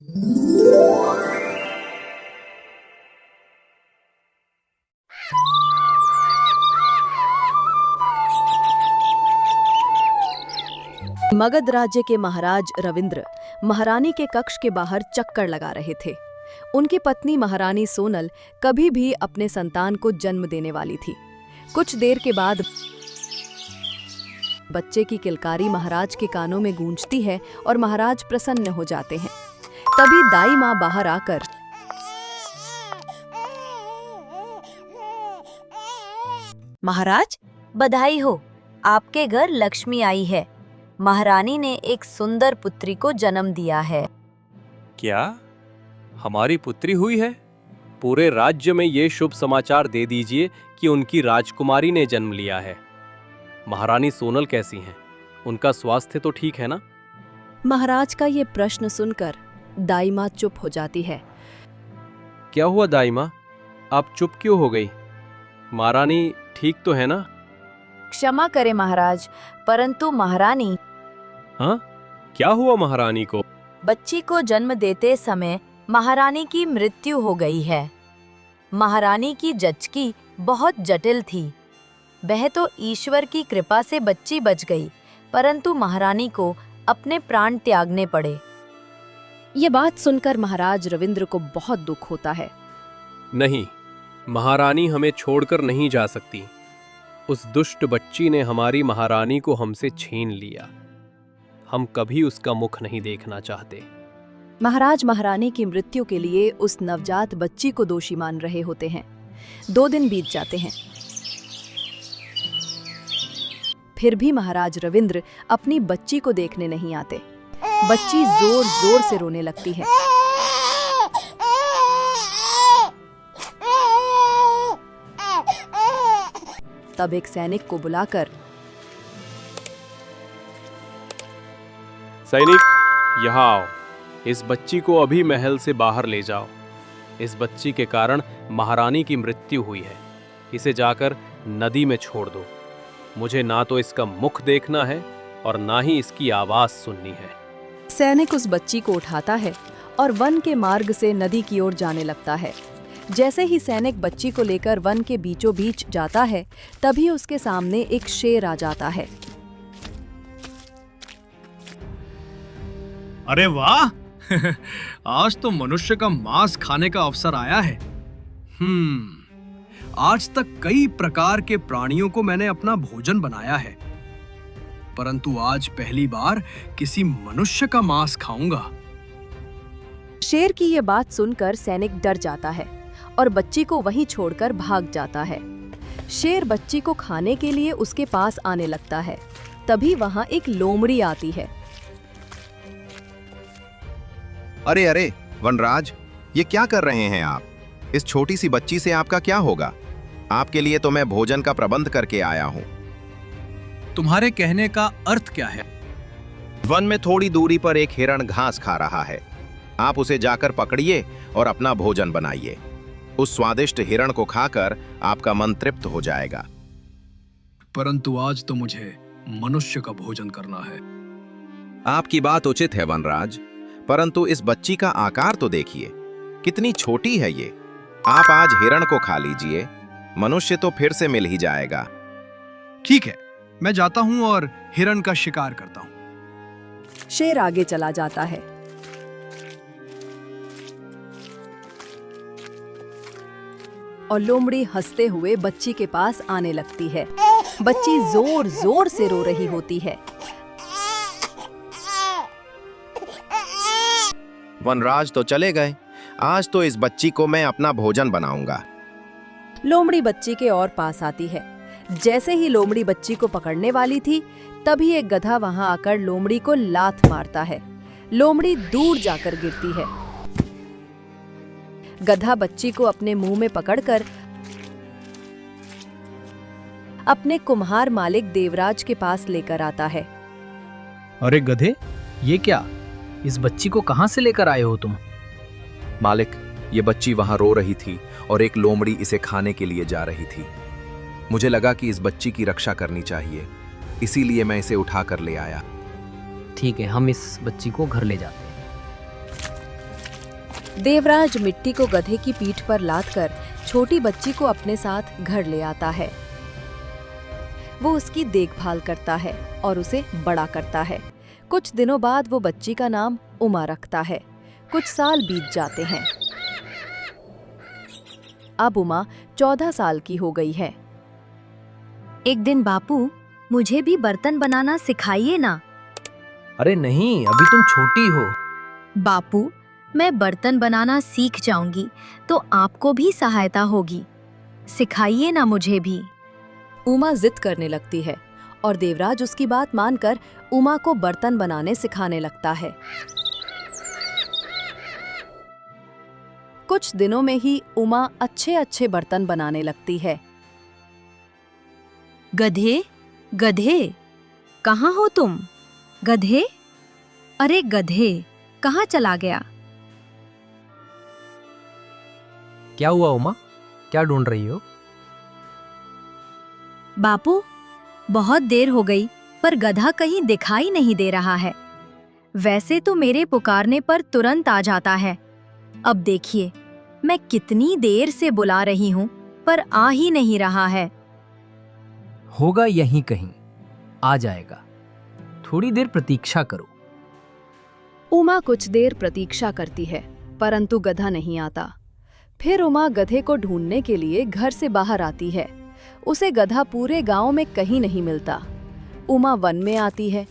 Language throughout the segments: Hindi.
मगध राज्य के महाराज रविंद्र महारानी के कक्ष के बाहर चक्कर लगा रहे थे। उनकी पत्नी महारानी सोनल कभी भी अपने संतान को जन्म देने वाली थी। कुछ देर के बाद बच्चे की किलकारी महाराज के कानों में गूंजती है और महाराज प्रसन्न हो जाते हैं। तभी दाई माँ बाहर आकर महाराज, बधाई हो, आपके घर लक्ष्मी आई है। महारानी ने एक सुंदर पुत्री को जन्म दिया है। क्या हमारी पुत्री हुई है? पूरे राज्य में ये शुभ समाचार दे दीजिए कि उनकी राजकुमारी ने जन्म लिया है। महारानी सोनल कैसी हैं? उनका स्वास्थ्य तो ठीक है ना? महाराज का ये प्रश्न सुनकर दाई माँ चुप हो जाती है। क्या हुआ दाई माँ, आप चुप क्यों हो गई? महारानी ठीक तो है ना? क्षमा करें महाराज, परंतु महारानी। हाँ, क्या हुआ महारानी को? बच्ची को जन्म देते समय महारानी की मृत्यु हो गई है। महारानी की जच्की बहुत जटिल थी। वह तो ईश्वर की कृपा से बच्ची बच गई, परंतु महारानी को अपने प्राण त्यागने पड़े। ये बात सुनकर महाराज रविंद्र को बहुत दुख होता है। नहीं, महारानी हमें छोड़कर नहीं जा सकती। उस दुष्ट बच्ची ने हमारी महारानी को हमसे छीन लिया। हम कभी उसका मुख नहीं देखना चाहते। महाराज महारानी की मृत्यु के लिए उस नवजात बच्ची को दोषी मान रहे होते हैं। 2 दिन बीत जाते हैं, फिर भी महाराज रविंद्र अपनी बच्ची को देखने नहीं आते। बच्ची जोर जोर से रोने लगती है। तब एक सैनिक को बुलाकर, सैनिक, यहाँ आओ। इस बच्ची को अभी महल से बाहर ले जाओ। इस बच्ची के कारण महारानी की मृत्यु हुई है। इसे जाकर नदी में छोड़ दो। मुझे ना तो इसका मुख देखना है और ना ही इसकी आवाज सुननी है। सैनिक उस बच्ची को उठाता है और वन के मार्ग से नदी की ओर जाने लगता है। जैसे ही सैनिक बच्ची को लेकर वन के बीचों बीच जाता है, तभी उसके सामने एक शेर आ जाता है। अरे वाह! आज तो मनुष्य का मांस खाने का अवसर आया है। आज तक कई प्रकार के प्राणियों को मैंने अपना भोजन बनाया है, परंतु आज पहली बार किसी मनुष्य का मांस खाऊंगा। शेर की ये बात सुनकर सैनिक डर जाता है और बच्ची को वहीं छोड़कर भाग जाता है। शेर बच्ची को खाने के लिए उसके पास आने लगता है। तभी वहां एक लोमड़ी आती है। अरे अरे वनराज, ये क्या कर रहे हैं आप? इस छोटी सी बच्ची से आपका क्या होगा? आपके लिए तो मैं भोजन का प्रबंध करके आया हूँ। तुम्हारे कहने का अर्थ क्या है? वन में थोड़ी दूरी पर एक हिरण घास खा रहा है। आप उसे जाकर पकड़िए और अपना भोजन बनाइए। उस स्वादिष्ट हिरण को खाकर आपका मन तृप्त हो जाएगा। परंतु आज तो मुझे मनुष्य का भोजन करना है। आपकी बात उचित है वनराज, परंतु इस बच्ची का आकार तो देखिए, कितनी छोटी है ये। आप आज हिरण को खा लीजिए, मनुष्य तो फिर से मिल ही जाएगा। ठीक है, मैं जाता हूं और हिरण का शिकार करता हूं। शेर आगे चला जाता है। और लोमड़ी हंसते हुए बच्ची के पास आने लगती है। बच्ची जोर जोर से रो रही होती है। वनराज तो चले गए। आज तो इस बच्ची को मैं अपना भोजन बनाऊंगा। लोमड़ी बच्ची के और पास आती है। जैसे ही लोमड़ी बच्ची को पकड़ने वाली थी, तभी एक गधा वहां आकर लोमड़ी को लात मारता है। लोमड़ी दूर जाकर गिरती है। गधा बच्ची को अपने मुंह में पकड़कर अपने कुम्हार मालिक देवराज के पास लेकर आता है। अरे गधे, ये क्या? इस बच्ची को कहां से लेकर आए हो तुम? मालिक, ये बच्ची वहां रो रही थी और एक लोमड़ी इसे खाने के लिए जा रही थी। मुझे लगा कि इस बच्ची की रक्षा करनी चाहिए, इसीलिए मैं इसे उठा कर ले आया। ठीक है, हम इस बच्ची को घर ले जाते हैं। देवराज मिट्टी को गधे की पीठ पर लादकर छोटी बच्ची को अपने साथ घर ले आता है। वो उसकी देखभाल करता है और उसे बड़ा करता है। कुछ दिनों बाद वो बच्ची का नाम उमा रखता है। कुछ साल बीत जाते हैं। अब उमा 14 साल की हो गई है। एक दिन बापू, मुझे भी बर्तन बनाना सिखाइए ना। अरे नहीं, अभी तुम छोटी हो। बापू, मैं बर्तन बनाना सीख जाऊंगी तो आपको भी सहायता होगी। सिखाइए ना मुझे भी। उमा जिद करने लगती है और देवराज उसकी बात मानकर उमा को बर्तन बनाने सिखाने लगता है। कुछ दिनों में ही उमा अच्छे अच्छे बर्तन बनाने लगती है। गधे, गधे, कहाँ हो तुम? गधे, अरे गधे, कहाँ चला गया? क्या हुआ उमा, क्या ढूंढ रही हो? बापू, बहुत देर हो गई पर गधा कहीं दिखाई नहीं दे रहा है। वैसे तो मेरे पुकारने पर तुरंत आ जाता है। अब देखिए, मैं कितनी देर से बुला रही हूँ पर आ ही नहीं रहा है। होगा यहीं कहीं, आ जाएगा। थोड़ी देर प्रतीक्षा करो। उमा कुछ देर प्रतीक्षा करती है, परंतु गधा नहीं आता। फिर उमा गधे को ढूंढने के लिए घर से बाहर आती है। उसे गधा पूरे गांव में कहीं नहीं मिलता। उमा वन में आती है।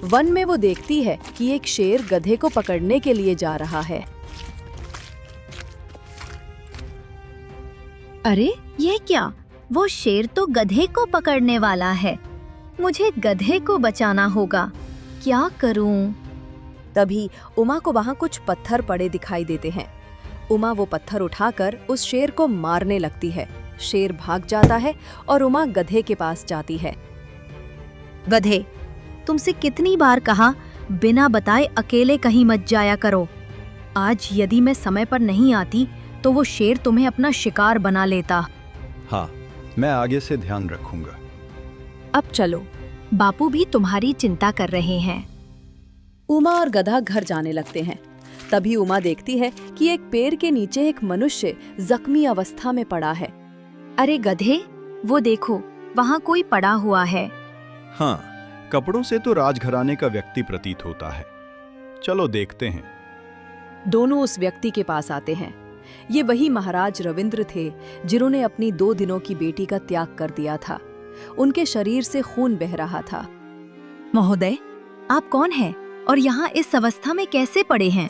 वन में वो देखती है कि एक शेर गधे को पकड़ने के लिए जा रहा है। अरे ये क्या? वो शेर तो गधे को पकड़ने वाला है। मुझे गधे को बचाना होगा। क्या करूं? तभी उमा को वहां कुछ पत्थर पड़े दिखाई देते हैं। उमा वो पत्थर उठाकर उस शेर को मारने लगती है। शेर भाग जाता है और उमा गधे के पास जाती है। गधे, तुमसे कितनी बार कहा बिना बताए अकेले कहीं मत जाया करो। आज यदि मैं समय पर नहीं आती तो वो शेर तुम्हें अपना शिकार बना लेता। हाँ, मैं आगे से ध्यान रखूंगा। अब चलो, बापू भी तुम्हारी चिंता कर रहे हैं। उमा और गधा घर जाने लगते हैं। तभी उमा देखती है कि एक पेड़ के नीचे एक मनुष्य जख्मी अवस्था में पड़ा है। अरे गधे, वो देखो, वहाँ कोई पड़ा हुआ है। हाँ, कपड़ों से तो राजघराने का व्यक्ति प्रतीत होता है। चलो देखते हैं। दोनों उस व्यक्ति के पास आते हैं। ये वही महाराज रविंद्र थे जिन्होंने अपनी 2 दिनों की बेटी का त्याग कर दिया था। उनके शरीर से खून बह रहा था। महोदय, आप कौन हैं और यहाँ इस अवस्था में कैसे पड़े हैं?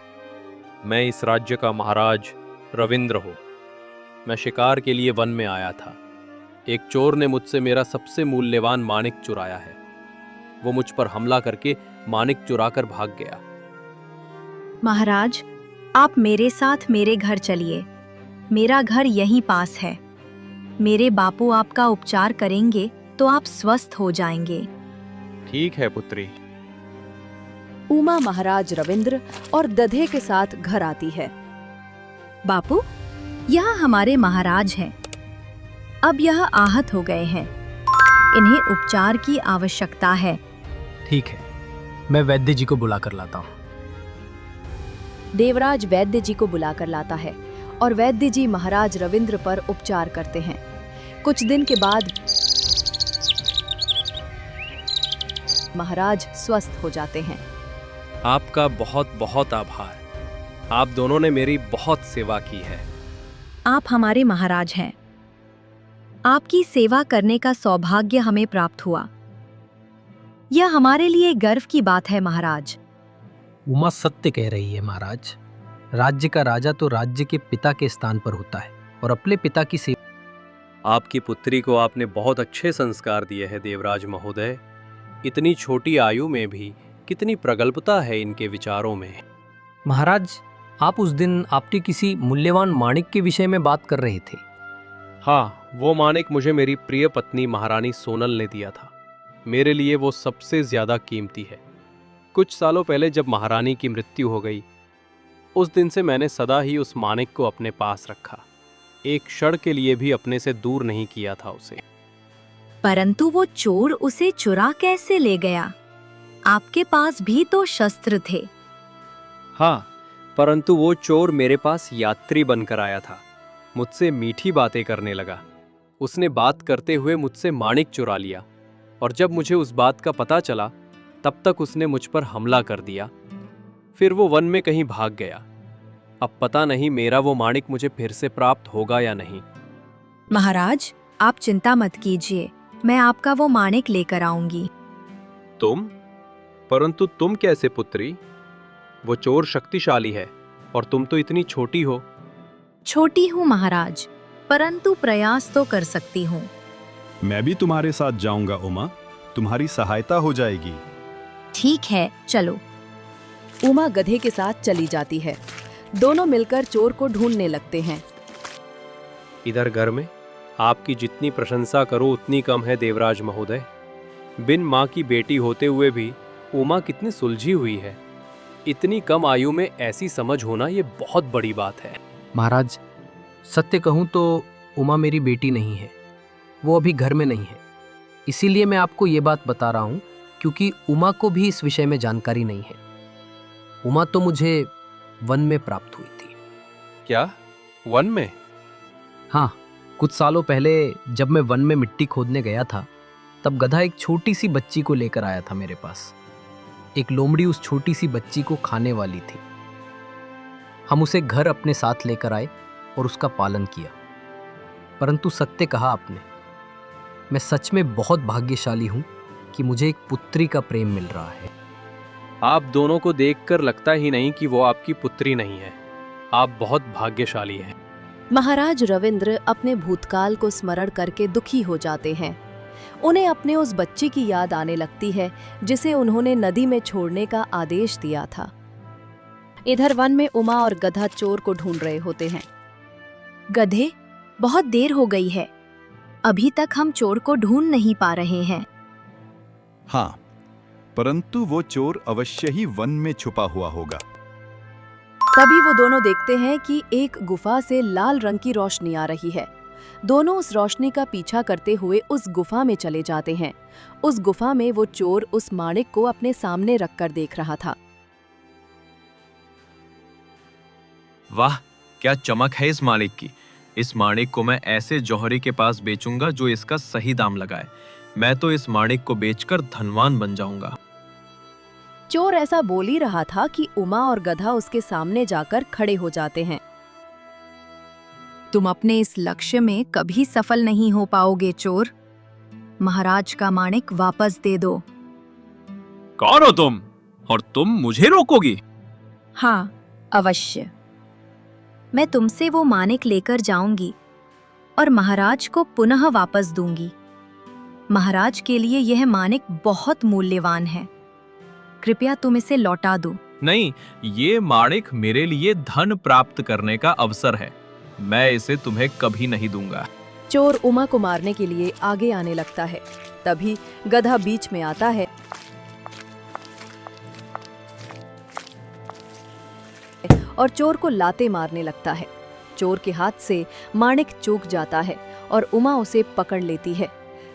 मैं इस राज्य का महाराज रविंद्र हूँ। मैं शिकार के लिए वन में आया था। एक चोर ने मुझसे मेरा सबसे मूल्यवान माणिक चुराया है। वो मुझ पर हमला करके माणिक चुराकर भाग गया। महाराज, आप मेरे साथ मेरे घर चलिए। मेरा घर यहीं पास है। मेरे बापू आपका उपचार करेंगे तो आप स्वस्थ हो जाएंगे। ठीक है पुत्री। उमा महाराज रविंद्र और गधे के साथ घर आती है। बापू, यह हमारे महाराज हैं। अब यह आहत हो गए हैं। इन्हें उपचार की आवश्यकता है। ठीक है, मैं वैद्य जी को बुलाकर लाता हूँ। देवराज वैद्य जी को बुलाकर लाता है और वैद्य जी महाराज रविंद्र पर उपचार करते हैं। कुछ दिन के बाद महाराज स्वस्थ हो जाते हैं। आपका बहुत बहुत आभार। आप दोनों ने मेरी बहुत सेवा की है। आप हमारे महाराज हैं। आपकी सेवा करने का सौभाग्य हमें प्राप्त हुआ। यह हमारे लिए गर्व की बात है महाराज। उमा सत्य कह रही है महाराज। राज्य का राजा तो राज्य के पिता के स्थान पर होता है और अपने पिता की सेवा। आपकी पुत्री को आपने बहुत अच्छे संस्कार दिए हैं देवराज महोदय। इतनी छोटी आयु में भी कितनी प्रगल्भता है इनके विचारों में। महाराज, आप उस दिन आपके किसी मूल्यवान माणिक के विषय में बात कर रहे थे। हाँ, वो माणिक मुझे मेरी प्रिय पत्नी महारानी सोनल ने दिया था। मेरे लिए वो सबसे ज्यादा कीमती है। कुछ सालों पहले जब महारानी की मृत्यु हो गई, उस दिन से मैंने सदा ही उस माणिक को अपने पास रखा। एक क्षण के लिए भी अपने से दूर नहीं किया था उसे। परंतु वो चोर उसे चुरा कैसे ले गया? आपके पास भी तो शस्त्र थे। हाँ, परंतु वो चोर मेरे पास यात्री बनकर आया था। मुझसे मीठी बातें करने लगा। उसने बात करते हुए मुझसे माणिक चुरा लिया और जब मुझे उस बात का पता चला तब तक उसने मुझ पर हमला कर दिया। फिर वो वन में कहीं भाग गया। अब पता नहीं मेरा वो माणिक मुझे फिर से प्राप्त होगा या नहीं। महाराज, आप चिंता मत कीजिए, मैं आपका वो माणिक लेकर आऊंगी। तुम? परंतु तुम कैसे पुत्री? वो चोर शक्तिशाली है और तुम तो इतनी छोटी हो। छोटी हूँ महाराज, परंतु प्रयास तो कर सकती हूँ। मैं भी तुम्हारे साथ जाऊंगा उमा, तुम्हारी सहायता हो जाएगी। ठीक है, चलो। उमा गधे के साथ चली जाती है। दोनों मिलकर चोर को ढूंढने लगते हैं। इधर घर में आपकी जितनी प्रशंसा करो उतनी कम है देवराज महोदय। बिन माँ की बेटी होते हुए भी उमा कितनी सुलझी हुई है। इतनी कम आयु में ऐसी समझ होना ये बहुत बड़ी बात है। महाराज, सत्य कहूँ तो उमा मेरी बेटी नहीं है, वो अभी घर में नहीं है। इसीलिए मैं आपको ये बात बता रहा हूँ क्योंकि उमा को भी इस विषय में जानकारी नहीं है। उमा तो मुझे वन में प्राप्त हुई थी। क्या? वन में? हाँ, कुछ सालों पहले जब मैं वन में मिट्टी खोदने गया था तब गधा एक छोटी सी बच्ची को लेकर आया था मेरे पास। एक लोमड़ी उस छोटी सी बच्ची को खाने वाली थी। हम उसे घर अपने साथ लेकर आए और उसका पालन किया। परंतु सत्य कहा आपने, मैं सच में बहुत भाग्यशाली हूँ कि मुझे एक पुत्री का प्रेम मिल रहा है। आप दोनों को देखकर लगता ही नहीं कि वो आपकी पुत्री नहीं है। आप बहुत भाग्यशाली हैं। महाराज रविंद्र अपने भूतकाल को स्मरण करके दुखी हो जाते हैं। उन्हें अपने उस बच्ची की याद आने लगती है जिसे उन्होंने नदी में छोड़ने का आदेश दिया था। इधर वन में उमा और गधा चोर को ढूंढ रहे होते हैं। गधे, बहुत देर हो गई है, अभी तक हम चोर को ढूंढ नहीं पा रहे हैं। हाँ, परंतु वो चोर अवश्य ही वन में छुपा हुआ होगा। तभी वो दोनों देखते हैं कि एक गुफा से लाल रंग की रोशनी आ रही है। दोनों उस रोशनी का पीछा करते हुए उस गुफा में चले जाते हैं। उस गुफा में वो चोर उस माणिक को अपने सामने रखकर देख रहा था। वाह, क्या चमक है इस माणिक की। इस माणिक को मैं ऐसे जौहरी के पास बेचूंगा जो इसका सही दाम लगाए। मैं तो इस माणिक को बेचकर धनवान बन जाऊंगा। चोर ऐसा बोल ही रहा था कि उमा और गधा उसके सामने जाकर खड़े हो जाते हैं। तुम अपने इस लक्ष्य में कभी सफल नहीं हो पाओगे चोर। महाराज का माणिक वापस दे दो। कौन हो तुम और तुम मुझे रोकोगी? हाँ, अवश्य। मैं तुमसे वो माणिक लेकर जाऊंगी और महाराज को पुनः वापस दूंगी। महाराज के लिए यह माणिक बहुत मूल्यवान है। कृपया तुम इसे लौटा दो। नहीं, ये माणिक मेरे लिए धन प्राप्त करने का अवसर है। मैं इसे तुम्हें कभी नहीं दूंगा। चोर उमा को मारने के लिए आगे आने लगता है। तभी गधा बीच में आता है और चोर को लाते मारने लगता है। चोर के हाथ से माणिक चूक जाता है और उमा उसे पकड़ लेती है।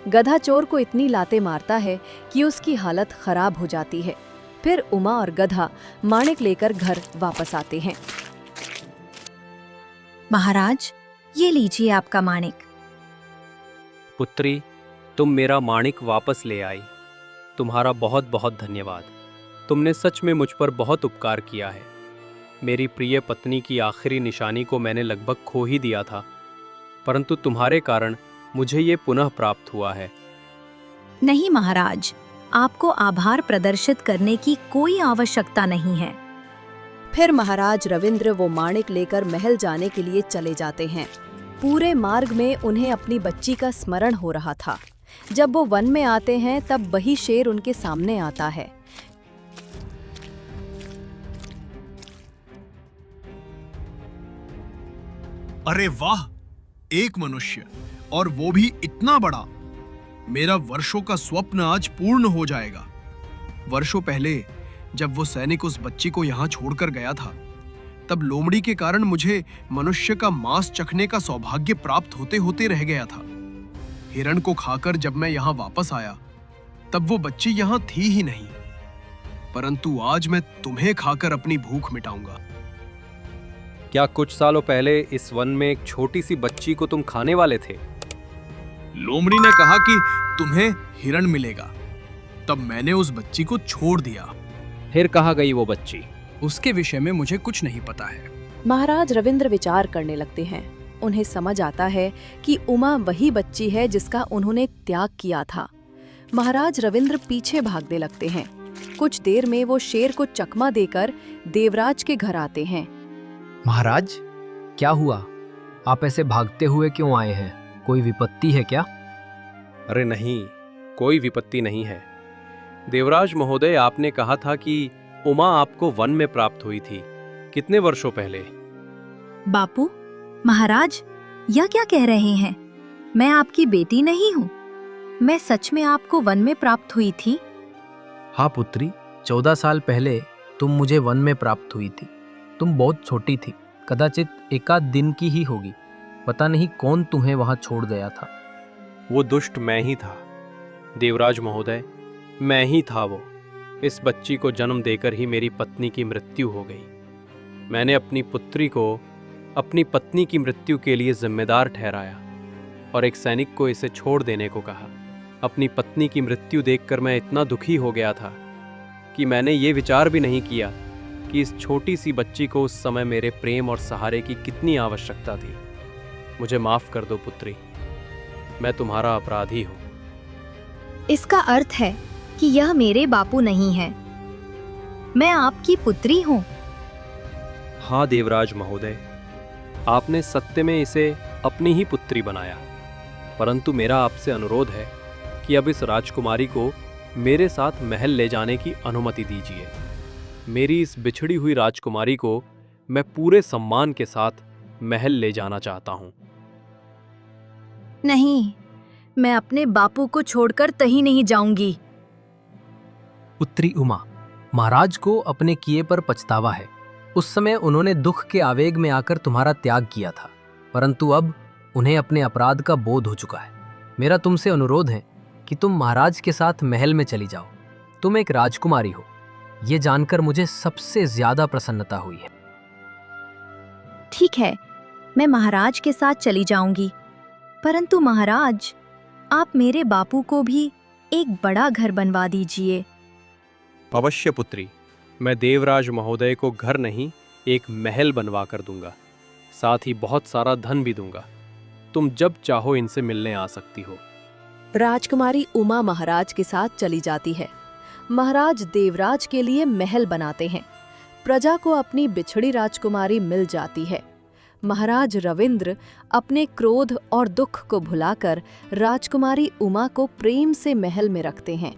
गधा चोर को इतनी लाते मारता है कि उसकी हालत खराब हो जाती है। फिर उमा और गधा माणिक लेकर घर वापस आते हैं। महाराज, ये लीजिए आपका माणिक। पुत्री, तुम मेरा माणिक वापस ले आई। तुम्हारा बहुत बहुत धन्यवाद। तुमने सच में मुझ पर बहुत उपकार किया है। मेरी प्रिय पत्नी की आखिरी निशानी को मैंने लगभग खो ही दिया था, परंतु तुम्हारे कारण मुझे ये पुनः प्राप्त हुआ है। नहीं महाराज, आपको आभार प्रदर्शित करने की कोई आवश्यकता नहीं है। फिर महाराज रविंद्र वो माणिक लेकर महल जाने के लिए चले जाते हैं। पूरे मार्ग में उन्हें अपनी बच्ची का स्मरण हो रहा था। जब वो वन में आते हैं तब वही शेर उनके सामने आता है। अरे वाह, एक मनुष्य, और वो भी इतना बड़ा। मेरा वर्षों का स्वप्न आज पूर्ण हो जाएगा। वर्षों पहले जब वो सैनिक उस बच्ची को यहाँ छोड़कर गया था, तब लोमड़ी के कारण मुझे मनुष्य का मांस चखने का सौभाग्य प्राप्त होते होते रह गया था। हिरण को खाकर जब मैं यहाँ वापस आया, तब वो बच्ची यहाँ थी ही नहीं। परंतु आज मैं तुम्हें खाकर अपनी भूख मिटाऊंगा। क्या कुछ सालों पहले इस वन में एक छोटी सी बच्ची को तुम खाने वाले थे? लोमड़ी ने कहा कि तुम्हें हिरण मिलेगा, तब मैंने उस बच्ची को छोड़ दिया। फिर कहाँ गई वो बच्ची? उसके विषय में मुझे कुछ नहीं पता है। महाराज रविंद्र विचार करने लगते हैं। उन्हें समझ आता है कि उमा वही बच्ची है जिसका उन्होंने त्याग किया था। महाराज रविंद्र पीछे भागने लगते हैं। कुछ देर में वो शेर को चकमा देकर देवराज के घर आते हैं। महाराज, क्या हुआ? आप ऐसे भागते हुए क्यों आए हैं? कोई विपत्ति है क्या? अरे नहीं, कोई विपत्ति नहीं है। देवराज महोदय, आपने कहा था कि उमा आपको वन में प्राप्त हुई थी, कितने वर्षों पहले? बापू, महाराज, यह क्या कह रहे हैं? मैं आपकी बेटी नहीं हूँ। मैं सच में आपको वन में प्राप्त हुई थी। हाँ पुत्री, 14 साल पहले तुम मुझे वन में प्राप्त हुई थी। तुम बहुत छोटी थी, कदाचित एकाध दिन की ही होगी। पता नहीं कौन तुम्हें वहां छोड़ गया था। वो दुष्ट मैं ही था देवराज महोदय, मैं ही था वो। इस बच्ची को जन्म देकर ही मेरी पत्नी की मृत्यु हो गई। मैंने अपनी पुत्री को अपनी पत्नी की मृत्यु के लिए जिम्मेदार ठहराया और एक सैनिक को इसे छोड़ देने को कहा। अपनी पत्नी की मृत्यु देखकर मैं इतना दुखी हो गया था कि मैंने ये विचार भी नहीं किया कि इस छोटी सी बच्ची को उस समय मेरे प्रेम और सहारे की कितनी आवश्यकता थी। मुझे माफ कर दो पुत्री, मैं तुम्हारा अपराधी हूँ। इसका अर्थ है कि यह मेरे बापू नहीं है, मैं आपकी पुत्री हूँ। हाँ देवराज महोदय, आपने सत्य में इसे अपनी ही पुत्री बनाया, परंतु मेरा आपसे अनुरोध है कि अब इस राजकुमारी को मेरे साथ महल ले जाने की अनुमति दीजिए। मेरी इस बिछड़ी हुई राजकुमारी को मैं पूरे सम्मान के साथ महल ले जाना चाहता हूँ। नहीं, मैं अपने बापू को छोड़कर कहीं नहीं जाऊंगी। पुत्री उमा, महाराज को अपने किए पर पछतावा है। उस समय उन्होंने दुख के आवेग में आकर तुम्हारा त्याग किया था, परंतु अब उन्हें अपने अपराध का बोध हो चुका है। मेरा तुमसे अनुरोध है कि तुम महाराज के साथ महल में चली जाओ। तुम एक राजकुमारी हो, ये जानकर मुझे सबसे ज्यादा प्रसन्नता हुई है। ठीक है, मैं महाराज के साथ चली जाऊंगी, परंतु महाराज, आप मेरे बापू को भी एक बड़ा घर बनवा दीजिए। अवश्य पुत्री, मैं देवराज महोदय को घर नहीं एक महल बनवा कर दूंगा, साथ ही बहुत सारा धन भी दूंगा। तुम जब चाहो इनसे मिलने आ सकती हो। राजकुमारी उमा महाराज के साथ चली जाती है। महाराज देवराज के लिए महल बनाते हैं। प्रजा को अपनी बिछड़ी राजकुमारी मिल जाती है। महाराज रविंद्र अपने क्रोध और दुख को भुलाकर राजकुमारी उमा को प्रेम से महल में रखते हैं।